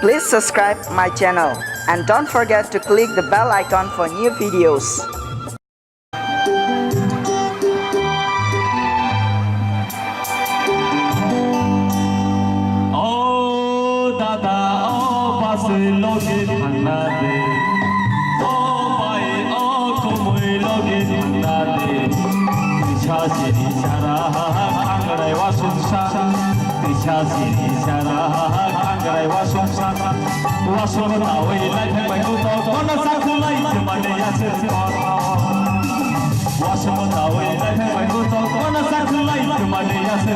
Please subscribe my channel and don't forget to click the bell icon for new videos. Oh dada oh pase loge thangna de oh bai oh komoi loge thangna de tisha siri sara kangrai wa sumsa tisha siri sara kangrai wa sumsa wa sumna oi lai phai ko to kona sakhulai mane ase wa sumna oi lai phai ko to kona sakhulai mane ase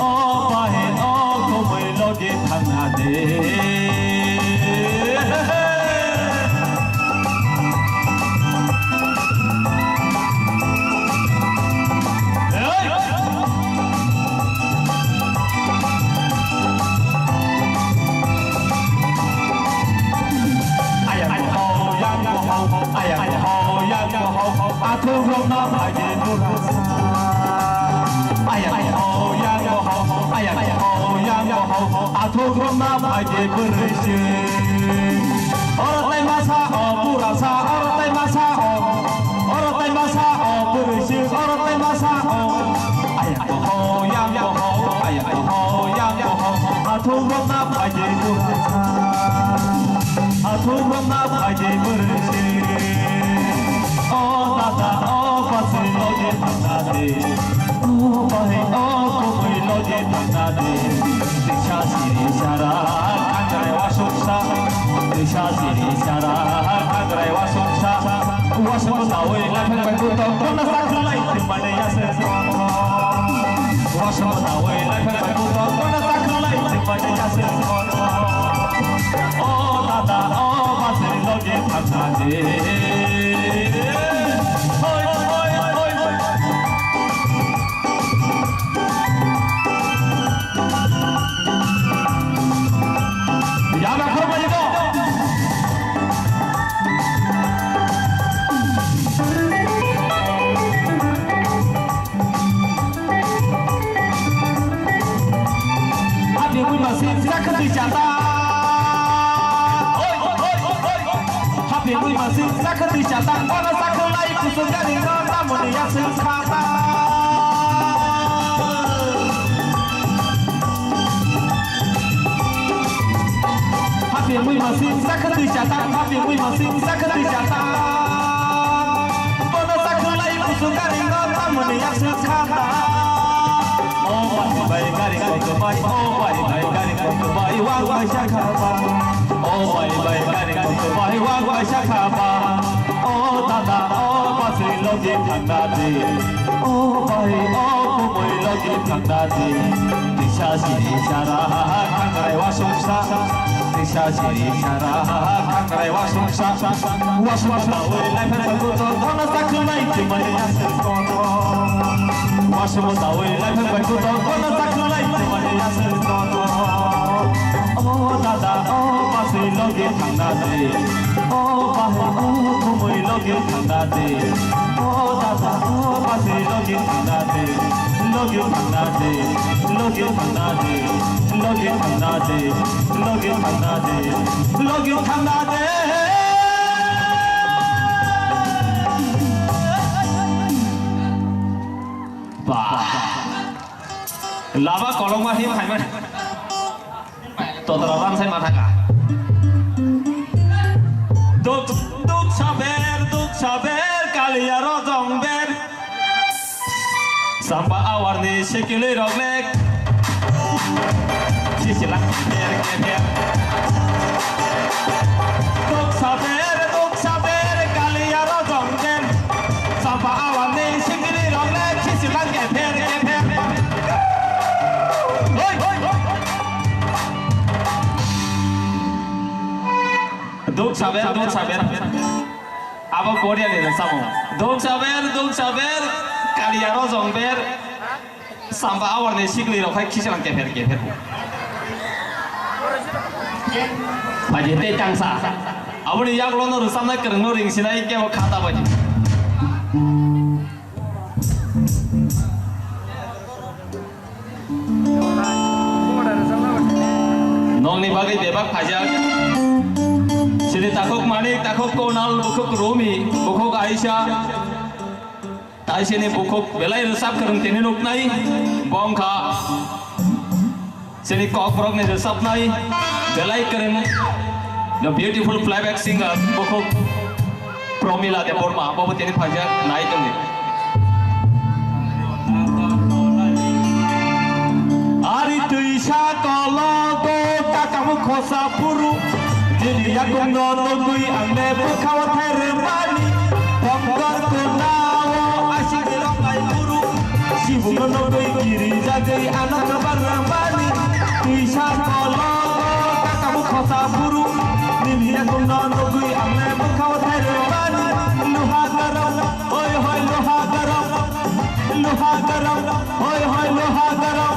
oh bahe oh komoi loge thangna de aku rona bhaje nurasa ayang ho yang ho ayang ho yang ho aku rona bhaje berisi oratai masa purasa oratai masa berisi oratai masa ayang ho yang ho aku rona bhaje nurasa aku rona bhaje berisi oh dada oh pase loge thangna de oh bahe oh komoi loge thangna de tisha siri sara kangrai wa sumsa tisha siri sara kangrai wa sumsa wa sumsa oi lai phai ko to kona sakhulai mane ase wa sumsa oi lai phai ko to kona sakhulai mane ase oh dada oh pase loge thangna de masih sakit dicatat pada sakulai kusuka dengan tamu yang sekata hati masih sakit dicatat hati masih sakit dicatat pada sakulai kusuka dengan tamu yang sekata oh baik garing kembali oh baik garing kembali wang syakaba oh baik garing kembali wang syakaba oh dada oh pase loge thangna de oh bahe oh komoi loge thangna de tisha siri sara kangrai wa sumsa tisha siri sara kangrai wa sumsa wa sumsa oi lai phai ko to kona sakhulai mane ase wa sumsa oi lai phai ko to kona sakhulai mane ase oh dada oh pase loge thangna de oh bahe oh komoi loge thangna de oh dada oh pase loge thangna de loge thangna de loge thangna de loge thangna de loge thangna de loge thangna de ba lava kolong mahim khaiman totara ran sai matha ka duk saber kalia rojong ber samba awarni sekili roglek sisilah ker duk saber kalia rojong ber samba awarni sekili roglek sisilah ker duk saber abo korea le samo duk saber kalia rojong ber samba awarni sikli rokhai kisilang kefer baje te tangsa aboni yaklono rusamna kerengno ringsinai kemo khata baje nongni bagai bebak pajak sini takok manik takok konal bukuk romi bukuk Aisyah tai sini bukuk belai resap kereng tini nuk nai bongka sini kok brok ni resap nai belai kereng the beautiful playback singer bukuk Promila de Borma bawa tini pajak naik tu ni Ari tuisa kologo kakamu kosa puru jadi aku nonoi ane bukawa teremani pangkar kenawo asyik ramai puru sibu nonoi kiri jadi anak barambani tuisa kologo kakamu kosa puru jadi aku nonoi ane bukawa teremani luha garam oi hoi luha garam oi hoi luha garam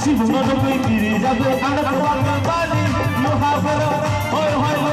Sibu nonoi kiri jago anak keluarga bani, luha garam, hoi hoi.